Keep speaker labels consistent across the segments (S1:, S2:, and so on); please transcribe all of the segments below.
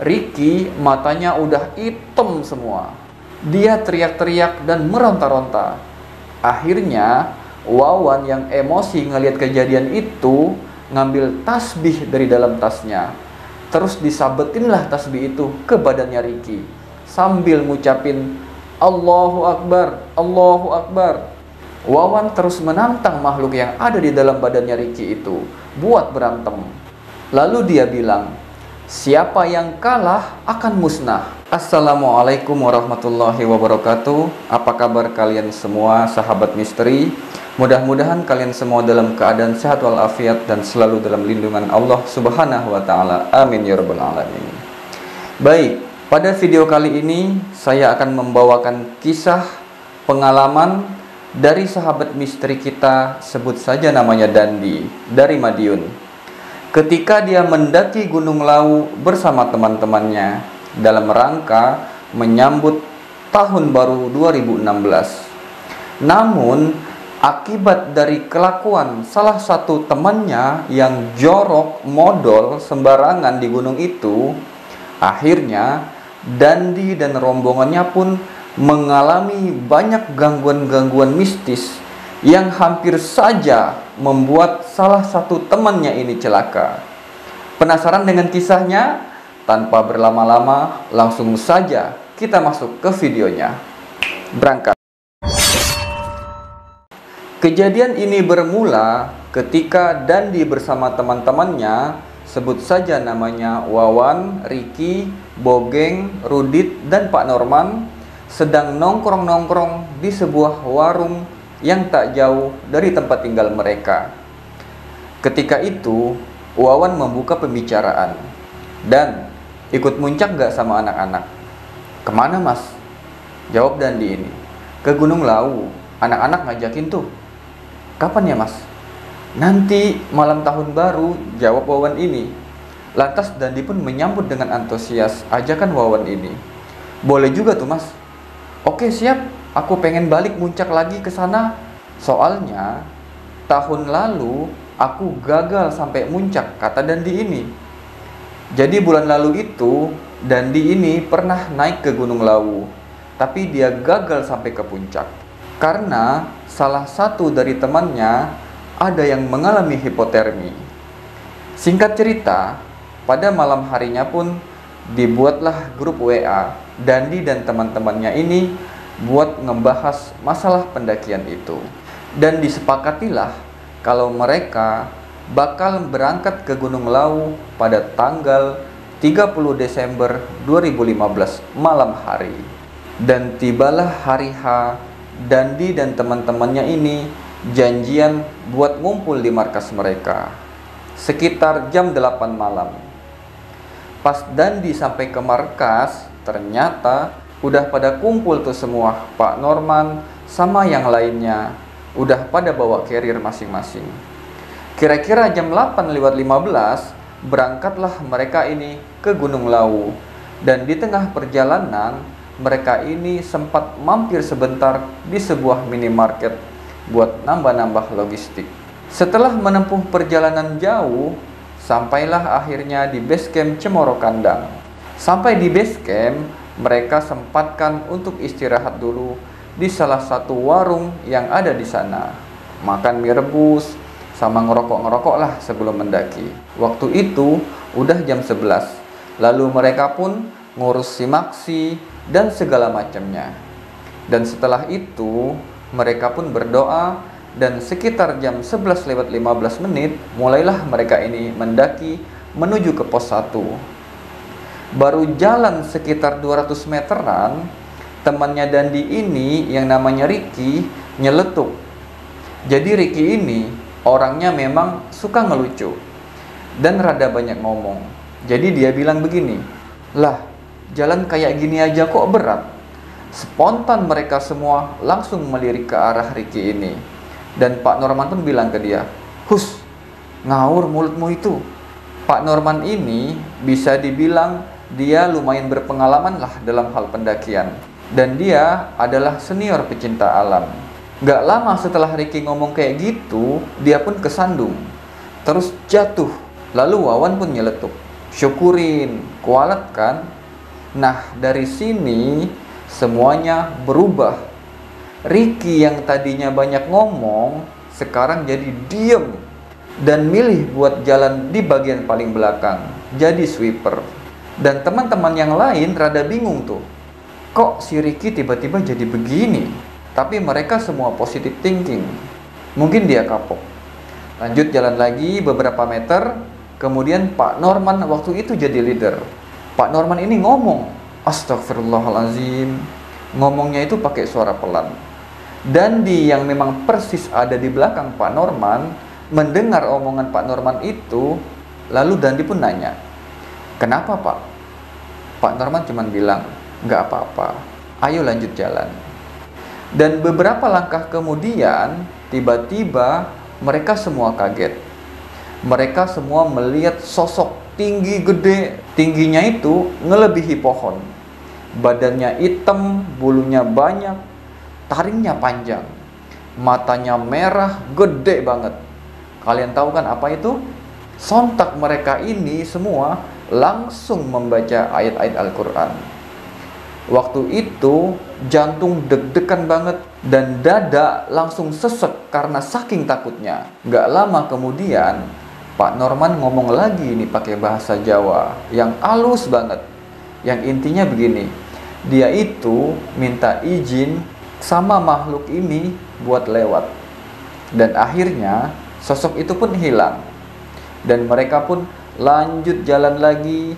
S1: Ricky matanya udah hitam semua. Dia teriak-teriak dan meronta-ronta. Akhirnya Wawan yang emosi ngelihat kejadian itu ngambil tasbih dari dalam tasnya. Terus disabetinlah tasbih itu ke badannya Ricky sambil ngucapin Allahu Akbar, Allahu Akbar. Wawan terus menantang makhluk yang ada di dalam badannya Ricky itu buat berantem. Lalu dia bilang, siapa yang kalah akan musnah. Assalamualaikum warahmatullahi wabarakatuh. Apa kabar kalian semua sahabat misteri? Mudah-mudahan kalian semua dalam keadaan sehat walafiat dan selalu dalam lindungan Allah Subhanahu wa taala. Amin ya rabbal alamin. Baik, pada video kali ini saya akan membawakan kisah pengalaman dari sahabat misteri kita, sebut saja namanya Dandi, dari Madiun. Ketika dia mendaki Gunung Lawu bersama teman-temannya dalam rangka menyambut tahun baru 2016. Namun akibat dari kelakuan salah satu temannya yang jorok modal sembarangan di gunung itu, akhirnya Dandi dan rombongannya pun mengalami banyak gangguan-gangguan mistis yang hampir saja membuat salah satu temannya ini celaka. Penasaran dengan kisahnya? Tanpa berlama-lama, langsung saja kita masuk ke videonya. Berangkat. Kejadian ini bermula ketika Dandi bersama teman-temannya, sebut saja namanya Wawan, Ricky, Bogeng, Rudit, dan Pak Norman, sedang nongkrong-nongkrong di sebuah warung yang tak jauh dari tempat tinggal mereka. Ketika itu, Wawan membuka pembicaraan. Dan, ikut muncak gak sama anak-anak? Kemana mas? Jawab Dandi ini. Ke Gunung Lawu, anak-anak ngajakin tuh. Kapan ya mas? Nanti malam tahun baru, jawab Wawan ini. Lantas Dandi pun menyambut dengan antusias ajakan Wawan ini. Boleh juga tuh mas. Oke siap, aku pengen balik muncak lagi ke sana. Soalnya tahun lalu aku gagal sampai muncak, kata Dandi ini. Jadi bulan lalu itu Dandi ini pernah naik ke Gunung Lawu, tapi dia gagal sampai ke puncak karena salah satu dari temannya ada yang mengalami hipotermi. Singkat cerita, pada malam harinya pun dibuatlah grup WA Dandi dan teman-temannya ini buat ngebahas masalah pendakian itu. Dan disepakatilah kalau mereka bakal berangkat ke Gunung Lawu pada tanggal 30 Desember 2015 malam hari. Dan tibalah hari H, Dandi dan teman-temannya ini janjian buat ngumpul di markas mereka sekitar jam 8 malam. Pas Dandi sampai ke markas, ternyata udah pada kumpul tuh semua. Pak Norman sama yang lainnya udah pada bawa carrier masing-masing. Kira-kira jam 8:15 berangkatlah mereka ini ke Gunung Lawu. Dan di tengah perjalanan mereka ini sempat mampir sebentar di sebuah minimarket buat nambah-nambah logistik. Setelah menempuh perjalanan jauh, sampailah akhirnya di base camp Cemoro Kandang. Sampai di base camp, mereka sempatkan untuk istirahat dulu di salah satu warung yang ada di sana. Makan mie rebus, sama ngerokok-ngerokok lah sebelum mendaki. Waktu itu udah jam 11. Lalu mereka pun ngurus simaksi dan segala macamnya. Dan setelah itu mereka pun berdoa dan sekitar jam 11:15 mulailah mereka ini mendaki menuju ke pos 1. Baru jalan sekitar 200 meteran, temannya Dandi ini yang namanya Ricky nyeletuk. Jadi Ricky ini orangnya memang suka ngelucu dan rada banyak ngomong. Jadi dia bilang begini, lah jalan kayak gini aja kok berat. Spontan mereka semua langsung melirik ke arah Ricky ini. Dan Pak Norman pun bilang ke dia, hus, ngawur mulutmu itu. Pak Norman ini bisa dibilang dia lumayan berpengalaman lah dalam hal pendakian. Dan dia adalah senior pecinta alam. Gak lama setelah Ricky ngomong kayak gitu, dia pun kesandung. Terus jatuh. Lalu Wawan pun nyeletuk. syukurin, kualat kan? Nah, dari sini semuanya berubah. Ricky yang tadinya banyak ngomong, sekarang jadi diem dan milih buat jalan di bagian paling belakang, jadi sweeper. Dan teman-teman yang lain rada bingung tuh, kok si Ricky tiba-tiba jadi begini? Tapi mereka semua positive thinking. Mungkin dia kapok. Lanjut jalan lagi beberapa meter, kemudian Pak Norman waktu itu jadi leader. Pak Norman ini ngomong, astagfirullahalazim. Ngomongnya itu pakai suara pelan. Dandi yang memang persis ada di belakang Pak Norman mendengar omongan Pak Norman itu, lalu Dandi pun nanya, kenapa Pak? Pak Norman cuma bilang, nggak apa-apa, ayo lanjut jalan. Dan beberapa langkah kemudian, tiba-tiba mereka semua kaget. Mereka semua melihat sosok tinggi gede, tingginya itu ngelebihi pohon. Badannya hitam, bulunya banyak, taringnya panjang, matanya merah, gede banget. Kalian tahu kan apa itu? Sontak mereka ini semua langsung membaca ayat-ayat Al-Quran. Waktu itu jantung deg-degan banget dan dada langsung sesek karena saking takutnya. Gak lama kemudian Pak Norman ngomong lagi nih pakai bahasa Jawa yang halus banget. Yang intinya begini, dia itu minta izin sama makhluk ini buat lewat. Dan akhirnya sosok itu pun hilang. Dan mereka pun lanjut jalan lagi.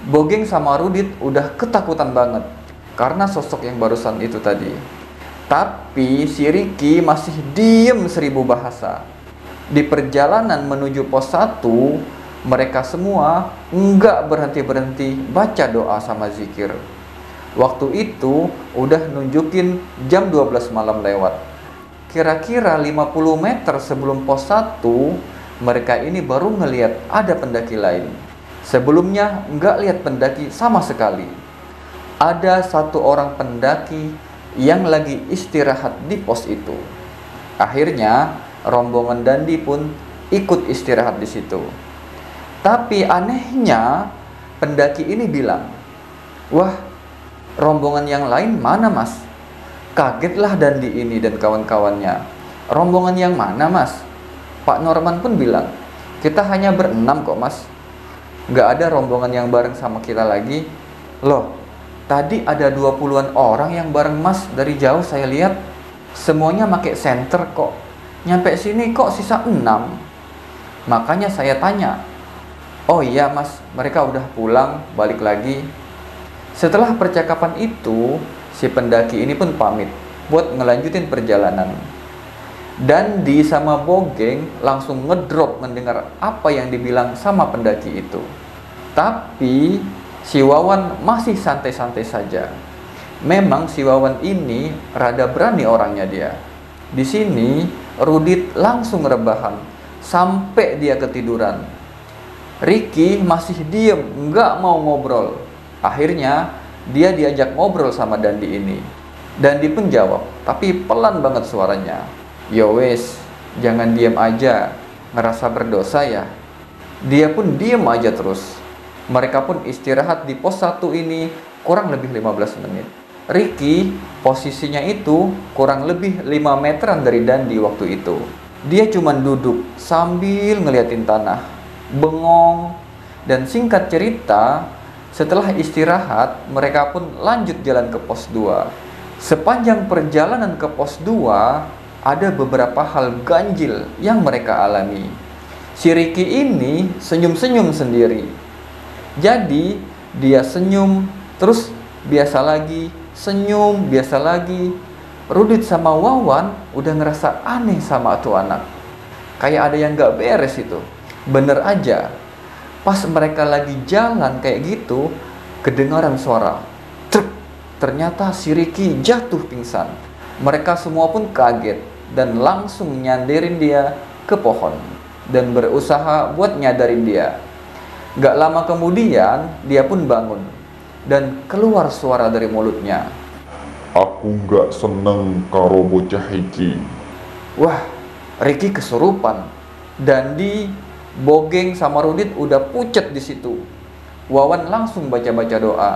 S1: Bogeng sama Rudit udah ketakutan banget karena sosok yang barusan itu tadi. Tapi si Ricky masih diem 1000 bahasa. Di perjalanan menuju pos 1, mereka semua enggak berhenti-berhenti baca doa sama zikir. Waktu itu udah nunjukin jam 12 malam lewat. Kira-kira 50 meter sebelum pos 1, mereka ini baru ngelihat ada pendaki lain. Sebelumnya enggak lihat pendaki sama sekali. Ada satu orang pendaki yang lagi istirahat di pos itu. Akhirnya rombongan Dandi pun ikut istirahat di situ. Tapi anehnya pendaki ini bilang, wah, rombongan yang lain mana mas? Kagetlah Dandi ini dan kawan-kawannya. Rombongan yang mana mas? Pak Norman pun bilang, kita hanya berenam kok mas. Gak ada rombongan yang bareng sama kita lagi. Loh, tadi ada 20-an orang yang bareng mas dari jauh saya lihat. Semuanya pakai senter kok. Nyampe sini kok sisa 6. Makanya saya tanya. Oh iya mas, mereka udah pulang, balik lagi. Setelah percakapan itu, si pendaki ini pun pamit buat ngelanjutin perjalanan. Dandi sama Bogeng langsung ngedrop mendengar apa yang dibilang sama pendaki itu. Tapi si Wawan masih santai-santai saja. Memang si Wawan ini rada berani orangnya dia. Di sini Rudit langsung rebahan sampai dia ketiduran. Ricky masih diem, nggak mau ngobrol. Akhirnya dia diajak ngobrol sama Dandi ini. Dandi pun jawab, tapi pelan banget suaranya. Yo wes, jangan diem aja, ngerasa berdosa ya. Dia pun diem aja terus. Mereka pun istirahat di pos 1 ini kurang lebih 15 menit. Ricky posisinya itu kurang lebih 5 meteran dari Dandi waktu itu. Dia cuma duduk sambil ngeliatin tanah, bengong. Dan singkat cerita, setelah istirahat, mereka pun lanjut jalan ke pos 2. Sepanjang perjalanan ke pos 2, ada beberapa hal ganjil yang mereka alami. Si Ricky ini senyum-senyum sendiri. Jadi, dia senyum, terus biasa lagi, senyum, biasa lagi. Rudit sama Wawan udah ngerasa aneh sama tuh anak. Kayak ada yang gak beres itu. Bener aja, pas mereka lagi jalan kayak gitu, kedengaran suara truk. Ternyata si Ricky jatuh pingsan. Mereka semua pun kaget dan langsung nyanderin dia ke pohon dan berusaha buat nyadarin dia. Gak lama kemudian dia pun bangun dan keluar suara dari mulutnya.
S2: Aku nggak seneng karo bocah iki.
S1: Wah, Ricky kesurupan. Dandi, Bogeng sama Rudit udah pucet di situ. Wawan langsung baca-baca doa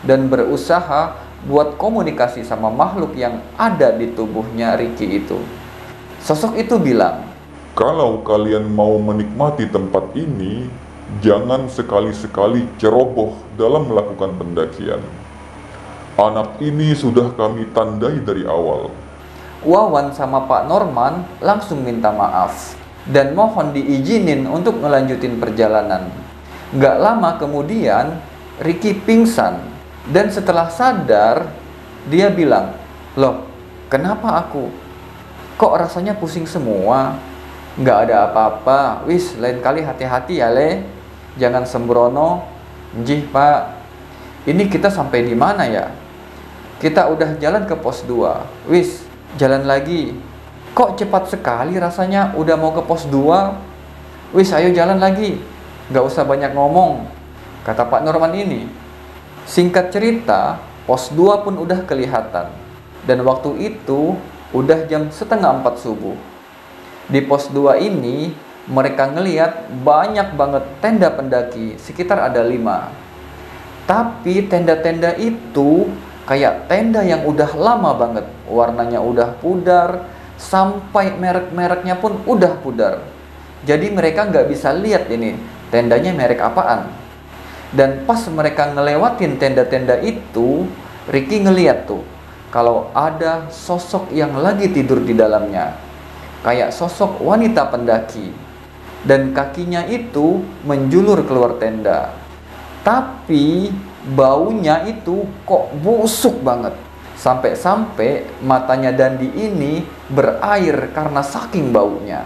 S1: dan berusaha buat komunikasi sama makhluk yang ada di tubuhnya Ricky itu. Sosok itu bilang,
S2: Kalau kalian mau menikmati tempat ini, jangan sekali-sekali ceroboh dalam melakukan pendakian. Anak ini sudah kami tandai dari awal.
S1: Wawan sama Pak Norman langsung minta maaf dan mohon diizinin untuk ngelanjutin perjalanan. Gak lama kemudian, Ricky pingsan dan setelah sadar, dia bilang, "Loh, kenapa aku? Kok rasanya pusing semua? Gak ada apa-apa, wis lain kali hati-hati ya le, jangan sembrono." "Njih Pak, ini kita sampai di mana ya? Kita udah jalan ke pos 2, wis jalan lagi. Kok cepat sekali rasanya udah mau ke pos 2? Wis ayo jalan lagi, gak usah banyak ngomong," kata Pak Norman ini. Singkat cerita, pos 2 pun udah kelihatan dan waktu itu udah jam setengah 4 subuh. Di pos 2 ini mereka ngeliat banyak banget tenda pendaki, sekitar ada 5. Tapi tenda-tenda itu kayak tenda yang udah lama banget, warnanya udah pudar, sampai merek-mereknya pun udah pudar. Jadi mereka nggak bisa lihat ini tendanya merek apaan. Dan pas mereka ngelewatin tenda-tenda itu, Ricky ngeliat tuh kalau ada sosok yang lagi tidur di dalamnya, kayak sosok wanita pendaki, dan kakinya itu menjulur keluar tenda. Tapi baunya itu kok busuk banget. Sampai-sampai matanya Dandi ini berair karena saking baunya.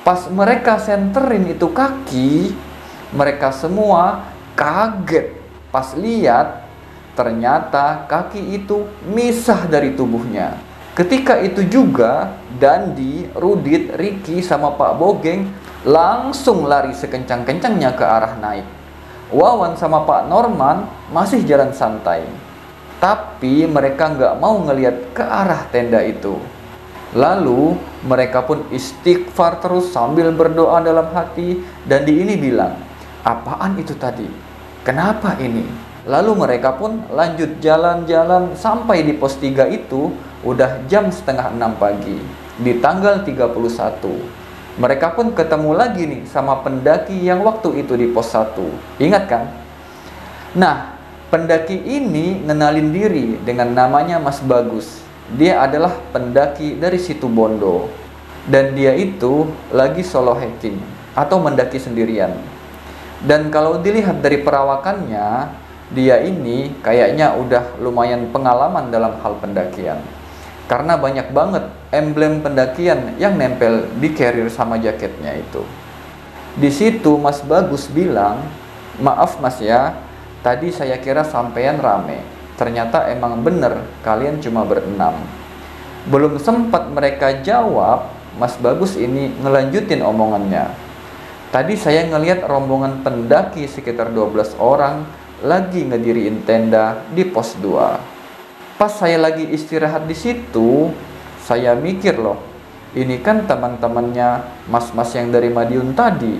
S1: Pas mereka senterin itu kaki, mereka semua kaget pas lihat ternyata kaki itu misah dari tubuhnya. Ketika itu juga Dandi, Rudit, Ricky sama Pak Bogeng langsung lari sekencang-kencangnya ke arah naik. Wawan sama Pak Norman masih jalan santai, tapi mereka nggak mau ngelihat ke arah tenda itu. Lalu mereka pun istighfar terus sambil berdoa dalam hati. Dandi ini bilang, "Apaan itu tadi? Kenapa ini?" Lalu mereka pun lanjut jalan-jalan sampai di pos 3 itu udah jam setengah 6 pagi di tanggal 31. Mereka pun ketemu lagi nih sama pendaki yang waktu itu di pos 1. Ingat kan? Nah, pendaki ini ngenalin diri dengan namanya Mas Bagus. Dia adalah pendaki dari Situ Bondo. Dan dia itu lagi solo hiking atau mendaki sendirian. Dan kalau dilihat dari perawakannya, dia ini kayaknya udah lumayan pengalaman dalam hal pendakian. Karena banyak banget emblem pendakian yang nempel di carrier sama jaketnya itu. Di situ Mas Bagus bilang, "Maaf Mas ya, tadi saya kira sampean rame. Ternyata emang bener kalian cuma berenam." Belum sempat mereka jawab, Mas Bagus ini ngelanjutin omongannya. "Tadi saya ngelihat rombongan pendaki sekitar 12 orang lagi ngediriin tenda di pos 2. Pas saya lagi istirahat di situ, saya mikir loh, ini kan teman-temannya mas-mas yang dari Madiun tadi.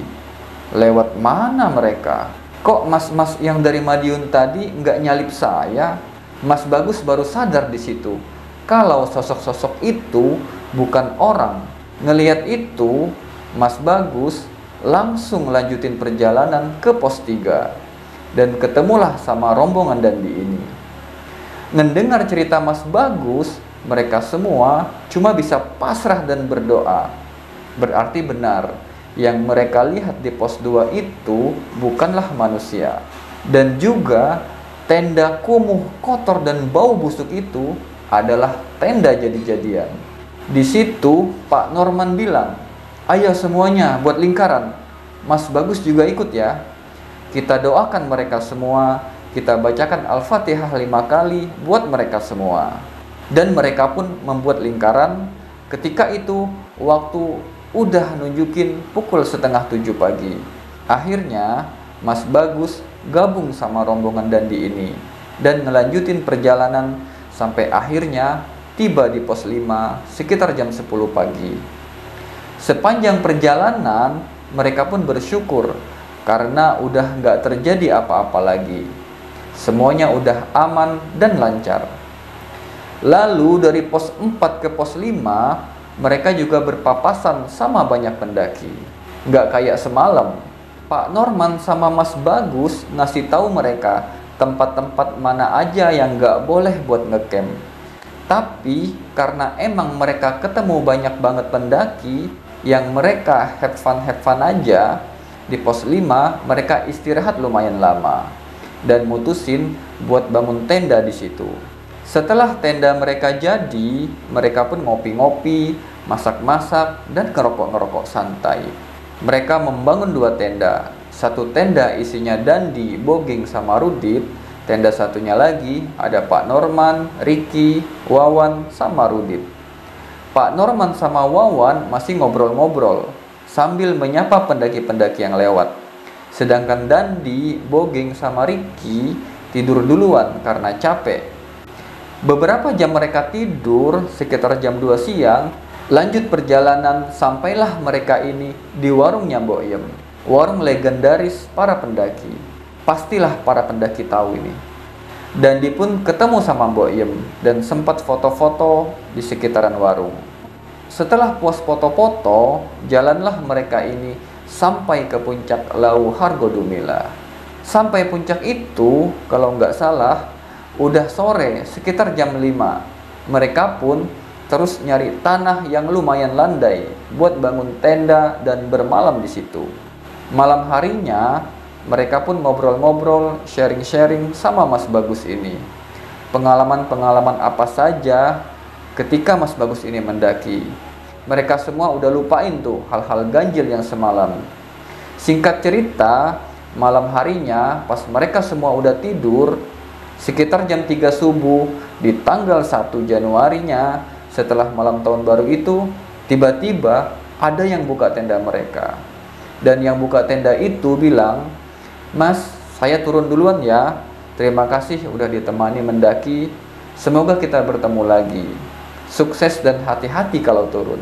S1: Lewat mana mereka? Kok mas-mas yang dari Madiun tadi nggak nyalip saya?" Mas Bagus baru sadar di situ kalau sosok-sosok itu bukan orang. Ngelihat itu, Mas Bagus langsung lanjutin perjalanan ke pos 3 dan ketemulah sama rombongan Dandi ini. Ngedengar cerita Mas Bagus, mereka semua cuma bisa pasrah dan berdoa. Berarti benar, yang mereka lihat di pos 2 itu bukanlah manusia. Dan juga tenda kumuh, kotor dan bau busuk itu adalah tenda jadi-jadian. Di situ Pak Norman bilang, "Ayo semuanya buat lingkaran. Mas Bagus juga ikut ya. Kita doakan mereka semua. Kita bacakan Al-Fatihah 5 kali buat mereka semua." Dan mereka pun membuat lingkaran. Ketika itu waktu udah nunjukin pukul 6:30 pagi. Akhirnya Mas Bagus gabung sama rombongan Dandi ini dan ngelanjutin perjalanan sampai akhirnya tiba di pos 5 sekitar jam 10 pagi. Sepanjang perjalanan mereka pun bersyukur karena udah nggak terjadi apa-apa lagi. Semuanya udah aman dan lancar. Lalu dari pos 4 ke pos 5, mereka juga berpapasan sama banyak pendaki. Nggak kayak semalam. Pak Norman sama Mas Bagus ngasih tahu mereka tempat-tempat mana aja yang nggak boleh buat ngecamp. Tapi karena emang mereka ketemu banyak banget pendaki yang mereka have fun aja, di pos 5 mereka istirahat lumayan lama dan mutusin buat bangun tenda di situ. Setelah tenda mereka jadi, mereka pun ngopi-ngopi, masak-masak, dan ngerokok-ngerokok santai. Mereka membangun 2 tenda. Satu tenda isinya Dandi, Bogeng, sama Rudit. Tenda satunya lagi ada Pak Norman, Ricky, Wawan, sama Rudit. Pak Norman sama Wawan masih ngobrol-ngobrol sambil menyapa pendaki-pendaki yang lewat. Sedangkan Dandi, Bogeng, sama Ricky tidur duluan karena capek. Beberapa jam mereka tidur, sekitar jam 2 siang, lanjut perjalanan sampailah mereka ini di warungnya Mbok Yem. Warung legendaris para pendaki. Pastilah para pendaki tahu ini. Dandi pun ketemu sama Mbok Yem dan sempat foto-foto di sekitaran warung. Setelah puas foto-foto, jalanlah mereka ini sampai ke puncak Lau Hargo Dumila. Sampai puncak itu, kalau nggak salah, udah sore, sekitar jam 5. Mereka pun terus nyari tanah yang lumayan landai buat bangun tenda dan bermalam di situ. Malam harinya, mereka pun ngobrol-ngobrol, sharing-sharing sama Mas Bagus ini. Pengalaman-pengalaman apa saja ketika Mas Bagus ini mendaki. Mereka semua udah lupain tuh hal-hal ganjil yang semalam. Singkat cerita, malam harinya pas mereka semua udah tidur, sekitar jam 3 subuh di tanggal 1 Januarinya setelah malam tahun baru itu, tiba-tiba ada yang buka tenda mereka. Dan yang buka tenda itu bilang, "Mas, saya turun duluan ya. Terima kasih udah ditemani mendaki. Semoga kita bertemu lagi. Sukses dan hati-hati kalau turun.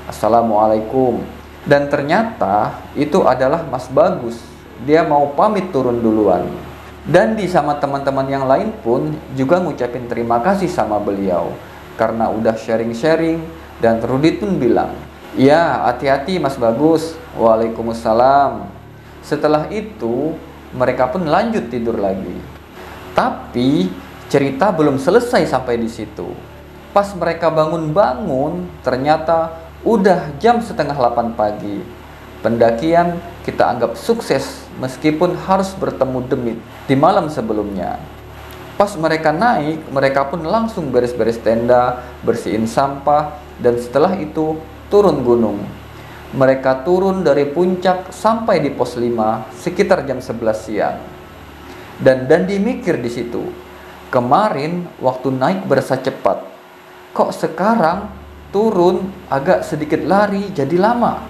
S1: Assalamualaikum." Dan ternyata itu adalah Mas Bagus. Dia mau pamit turun duluan. Dandi sama teman-teman yang lain pun juga ngucapin terima kasih sama beliau karena udah sharing-sharing, dan Rudit pun bilang, "Ya, hati-hati Mas Bagus." Waalaikumsalam. Setelah itu, mereka pun lanjut tidur lagi. Tapi cerita belum selesai sampai di situ. Pas mereka bangun-bangun, ternyata udah jam setengah 8 pagi. Pendakian kita anggap sukses meskipun harus bertemu demit di malam sebelumnya. Pas mereka naik, mereka pun langsung beres-beres tenda, bersihin sampah, dan setelah itu turun gunung. Mereka turun dari puncak sampai di pos 5 sekitar jam 11 siang. Dan Dandi mikir di situ, kemarin waktu naik berasa cepat, kok sekarang turun agak sedikit lari jadi lama.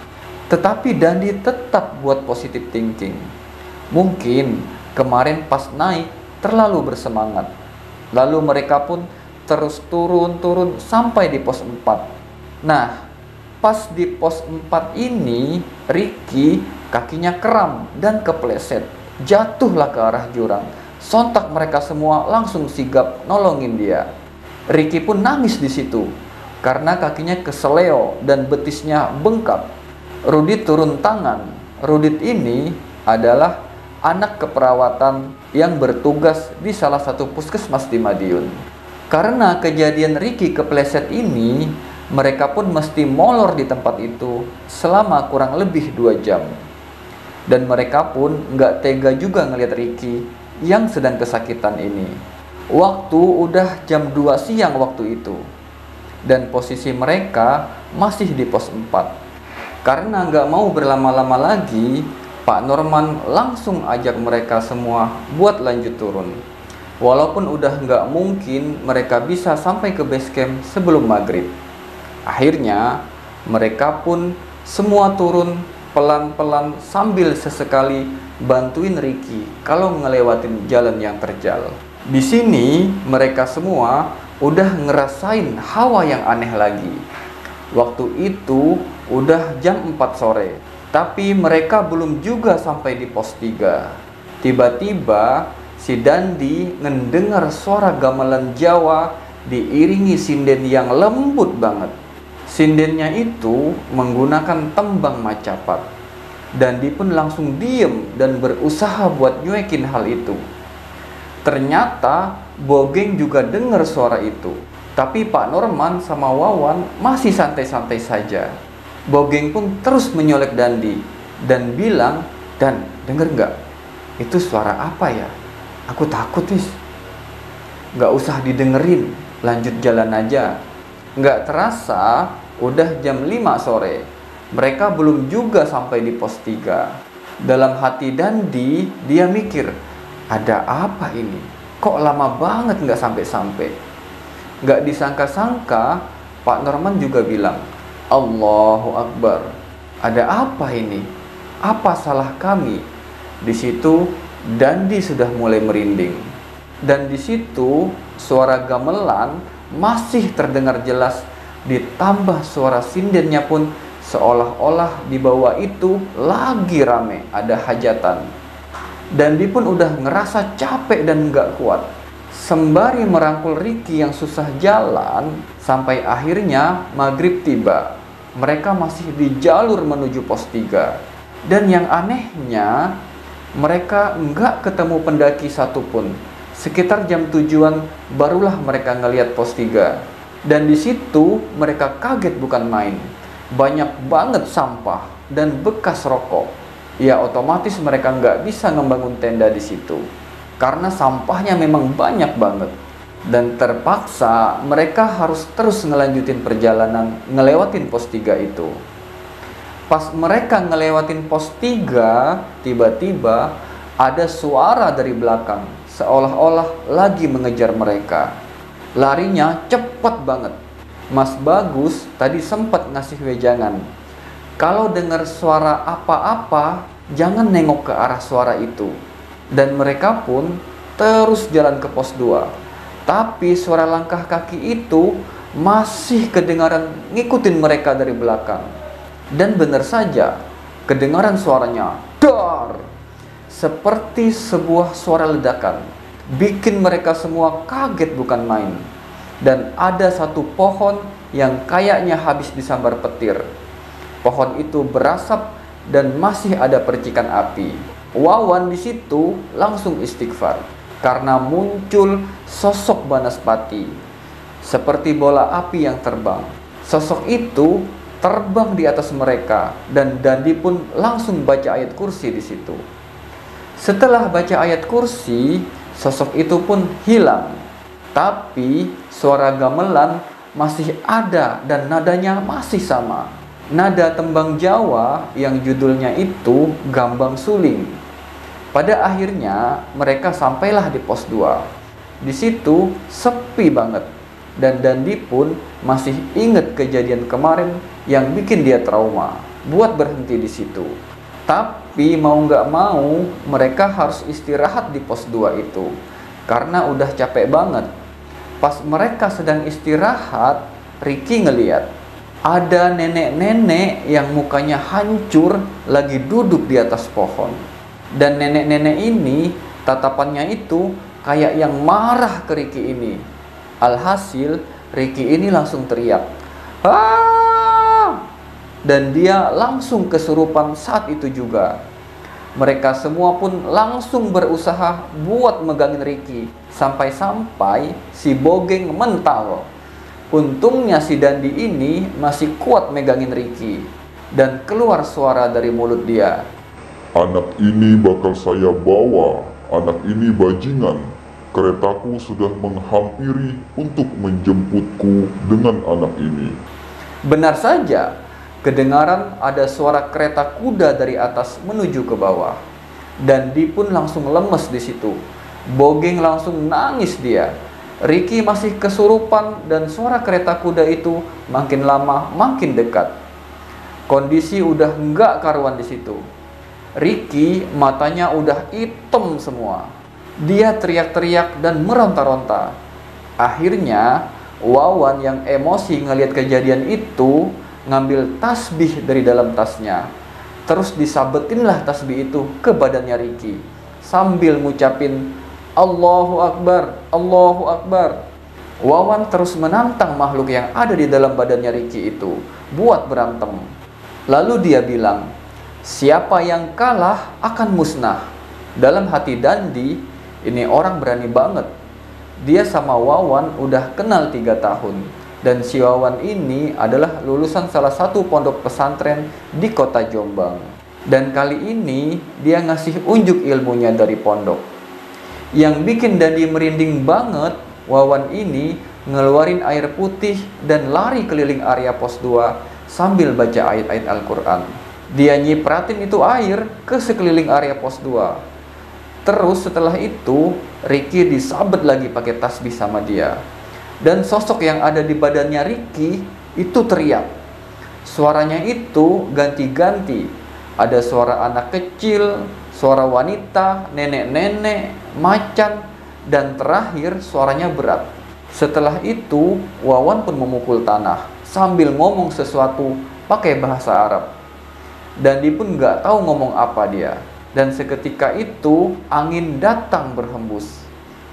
S1: Tetapi Dandi tetap buat positive thinking. Mungkin kemarin pas naik terlalu bersemangat. Lalu mereka pun terus turun sampai di pos 4. Nah, pas di pos 4 ini, Ricky kakinya kram dan kepleset. Jatuhlah ke arah jurang. Sontak mereka semua langsung sigap nolongin dia. Ricky pun nangis di situ karena kakinya keseleo dan betisnya bengkak. Rudit turun tangan. Rudit ini adalah anak keperawatan yang bertugas di salah satu puskesmas di Madiun. Karena kejadian Ricky kepleset ini, mereka pun mesti molor di tempat itu selama kurang lebih 2 jam. Dan mereka pun nggak tega juga ngelihat Ricky yang sedang kesakitan ini. Waktu udah jam 2 siang waktu itu. Dan posisi mereka masih di pos 4. Karena nggak mau berlama-lama lagi, Pak Norman langsung ajak mereka semua buat lanjut turun. Walaupun udah nggak mungkin mereka bisa sampai ke base camp sebelum maghrib. Akhirnya mereka pun semua turun pelan-pelan sambil sesekali bantuin Ricky kalau ngelewatin jalan yang terjal. Di sini mereka semua udah ngerasain hawa yang aneh lagi. Waktu itu udah jam 4 sore. Tapi mereka belum juga sampai di pos 3. Tiba-tiba si Dandi ngedengar suara gamelan Jawa diiringi sinden yang lembut banget. Sindennya itu menggunakan tembang Macapat. Dandi pun langsung diem dan berusaha buat nyuekin hal itu. Ternyata Bogeng juga dengar suara itu. Tapi Pak Norman sama Wawan masih santai-santai saja. Bogeng pun terus menyolek Dandi dan bilang, "Dan, denger nggak? Itu suara apa ya? Aku takut, wis." "Nggak usah didengerin, lanjut jalan aja." Nggak terasa, udah jam 5 sore. Mereka belum juga sampai di pos 3. Dalam hati Dandi, dia mikir, ada apa ini? Kok lama banget nggak sampai-sampai? Nggak disangka-sangka, Pak Norman juga bilang, "Allahu Akbar, ada apa ini? Apa salah kami?" Di situ Dandi sudah mulai merinding. Dan di situ suara gamelan masih terdengar jelas, ditambah suara sindennya pun seolah-olah di bawah itu lagi rame, ada hajatan. Dandi pun udah ngerasa capek dan nggak kuat. Sembari merangkul Ricky yang susah jalan, sampai akhirnya maghrib tiba. Mereka masih di jalur menuju pos 3. Dan yang anehnya, mereka nggak ketemu pendaki satupun. Sekitar jam tujuan barulah mereka ngeliat pos 3. Dan di situ mereka kaget bukan main. Banyak banget sampah dan bekas rokok. Ya otomatis mereka nggak bisa ngembangun tenda di situ. Karena sampahnya memang banyak banget. Dan terpaksa mereka harus terus ngelanjutin perjalanan ngelewatin pos 3 itu. Pas mereka ngelewatin pos 3, tiba-tiba ada suara dari belakang, seolah-olah lagi mengejar mereka. Larinya cepet banget. Mas Bagus tadi sempat ngasih wejangan, kalau dengar suara apa-apa, jangan nengok ke arah suara itu. Dan mereka pun terus jalan ke pos 2. Tapi suara langkah kaki itu masih kedengaran ngikutin mereka dari belakang. Dan benar saja, kedengaran suaranya dar, seperti sebuah suara ledakan. Bikin mereka semua kaget bukan main. Dan ada satu pohon yang kayaknya habis disambar petir. Pohon itu berasap dan masih ada percikan api. Wawan di situ langsung istighfar karena muncul sosok Banaspati seperti bola api yang terbang. Sosok itu terbang di atas mereka dan Dandi pun langsung baca ayat kursi di situ. Setelah baca ayat kursi, sosok itu pun hilang. Tapi suara gamelan masih ada dan nadanya masih sama. Nada tembang Jawa yang judulnya itu Gambang Suling. Pada akhirnya mereka sampailah di pos 2. Di situ sepi banget. Dan Dandi pun masih ingat kejadian kemarin yang bikin dia trauma buat berhenti di situ. Tapi mau nggak mau mereka harus istirahat di pos 2 itu karena udah capek banget. Pas mereka sedang istirahat, Ricky ngeliat ada nenek-nenek yang mukanya hancur lagi duduk di atas pohon. Dan nenek-nenek ini tatapannya itu kayak yang marah ke Ricky ini. Alhasil Ricky ini langsung teriak, "Ah!" Dan dia langsung kesurupan saat itu juga. Mereka semua pun langsung berusaha buat megangin Ricky. Sampai-sampai si Bogeng mental. Untungnya si Dandi ini masih kuat megangin Ricky. Dan keluar suara dari mulut dia,
S2: "Anak ini bakal saya bawa. Anak ini bajingan. Keretaku sudah menghampiri untuk menjemputku dengan anak ini."
S1: Benar saja, kedengaran ada suara kereta kuda dari atas menuju ke bawah. Dandi pun langsung lemes di situ. Bogeng langsung nangis dia. Ricky masih kesurupan dan suara kereta kuda itu makin lama makin dekat. Kondisi udah nggak karuan di situ. Ricky matanya udah hitam semua. Dia teriak-teriak dan meronta-ronta. Akhirnya Wawan yang emosi ngelihat kejadian itu ngambil tasbih dari dalam tasnya. Terus disabetinlah tasbih itu ke badannya Ricky sambil ngucapin Allahu Akbar, Allahu Akbar. Wawan terus menantang makhluk yang ada di dalam badannya Ricky itu buat berantem. Lalu dia bilang, siapa yang kalah akan musnah. Dalam hati Dandi, ini orang berani banget. Dia sama Wawan udah kenal 3 tahun. Dan si Wawan ini adalah lulusan salah satu pondok pesantren di kota Jombang. Dan kali ini dia ngasih unjuk ilmunya dari pondok. Yang bikin Dandi merinding banget, Wawan ini ngeluarin air putih dan lari keliling area pos 2 sambil baca ayat-ayat Al-Quran. Dia nyipratin itu air ke sekeliling area pos 2. Terus setelah itu Ricky disabet lagi pakai tasbih sama dia. Dan sosok yang ada di badannya Ricky itu teriak. Suaranya itu ganti-ganti. Ada suara anak kecil, suara wanita, nenek-nenek, macan, dan terakhir suaranya berat. Setelah itu Wawan pun memukul tanah sambil ngomong sesuatu pakai bahasa Arab. Dandi pun nggak tahu ngomong apa dia. Dan seketika itu angin datang berhembus.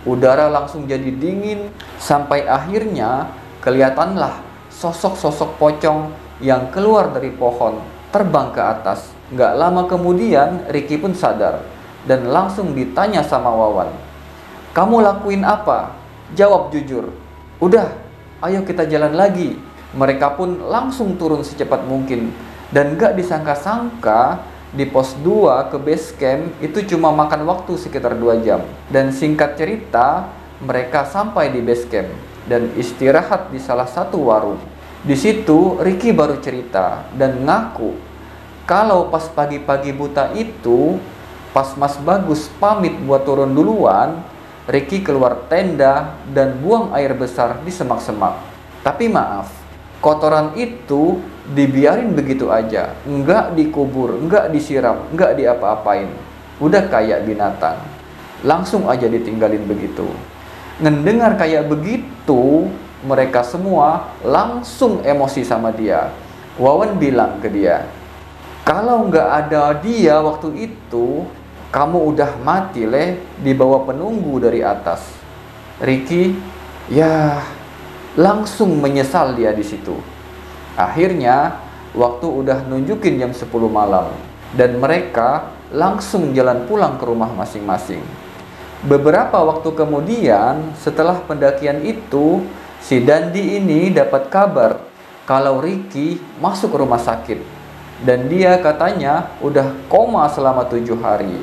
S1: Udara langsung jadi dingin sampai akhirnya kelihatanlah sosok-sosok pocong yang keluar dari pohon terbang ke atas. Nggak lama kemudian Ricky pun sadar dan langsung ditanya sama Wawan, kamu lakuin apa? Jawab jujur. Udah, ayo kita jalan lagi. Mereka pun langsung turun secepat mungkin. Dan gak disangka-sangka di pos 2 ke base camp itu cuma makan waktu sekitar 2 jam. Dan singkat cerita, mereka sampai di base camp dan istirahat di salah satu warung. Di situ Ricky baru cerita dan ngaku kalau pas pagi-pagi buta itu, pas Mas Bagus pamit buat turun duluan, Ricky keluar tenda dan buang air besar di semak-semak. Tapi maaf, kotoran itu dibiarin begitu aja, nggak dikubur, nggak disiram, nggak diapa-apain. Udah kayak binatang, langsung aja ditinggalin begitu. Ngedengar kayak begitu, mereka semua langsung emosi sama dia. Wawan bilang ke dia, kalau nggak ada dia waktu itu, kamu udah mati leh di bawah penunggu dari atas. Ricky, ya langsung menyesal dia di situ. Akhirnya waktu udah nunjukin jam 10 malam dan mereka langsung jalan pulang ke rumah masing-masing. Beberapa waktu kemudian setelah pendakian itu, si Dandi ini dapat kabar kalau Ricky masuk rumah sakit dan dia katanya udah koma selama 7 hari.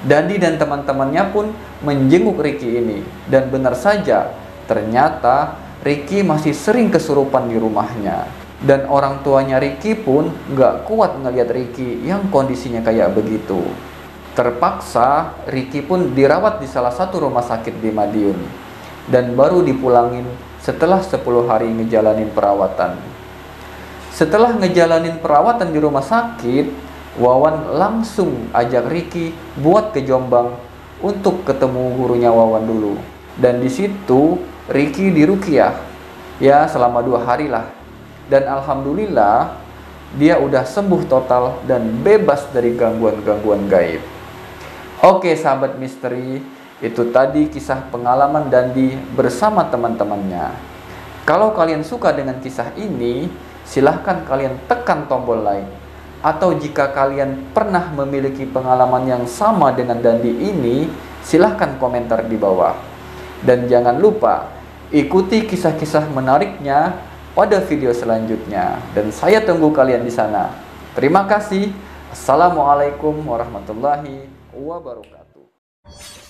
S1: Dandi dan teman-temannya pun menjenguk Ricky ini. Dan benar saja, ternyata Ricky masih sering kesurupan di rumahnya. Dan orang tuanya Ricky pun gak kuat ngeliat Ricky yang kondisinya kayak begitu. Terpaksa Ricky pun dirawat di salah satu rumah sakit di Madiun. Dan baru dipulangin setelah 10 hari ngejalanin perawatan. Setelah ngejalanin perawatan di rumah sakit, Wawan langsung ajak Ricky buat ke Jombang untuk ketemu gurunya Wawan dulu. Dan di situ Ricky diruqyah ya selama 2 hari lah. Dan alhamdulillah dia udah sembuh total dan bebas dari gangguan-gangguan gaib. Oke sahabat misteri, itu tadi kisah pengalaman Dandi bersama teman-temannya. Kalau kalian suka dengan kisah ini, silahkan kalian tekan tombol like. Atau jika kalian pernah memiliki pengalaman yang sama dengan Dandi ini, silahkan komentar di bawah. Dan jangan lupa ikuti kisah-kisah menariknya pada video selanjutnya. Dan saya tunggu kalian di sana. Terima kasih. Assalamualaikum warahmatullahi wabarakatuh.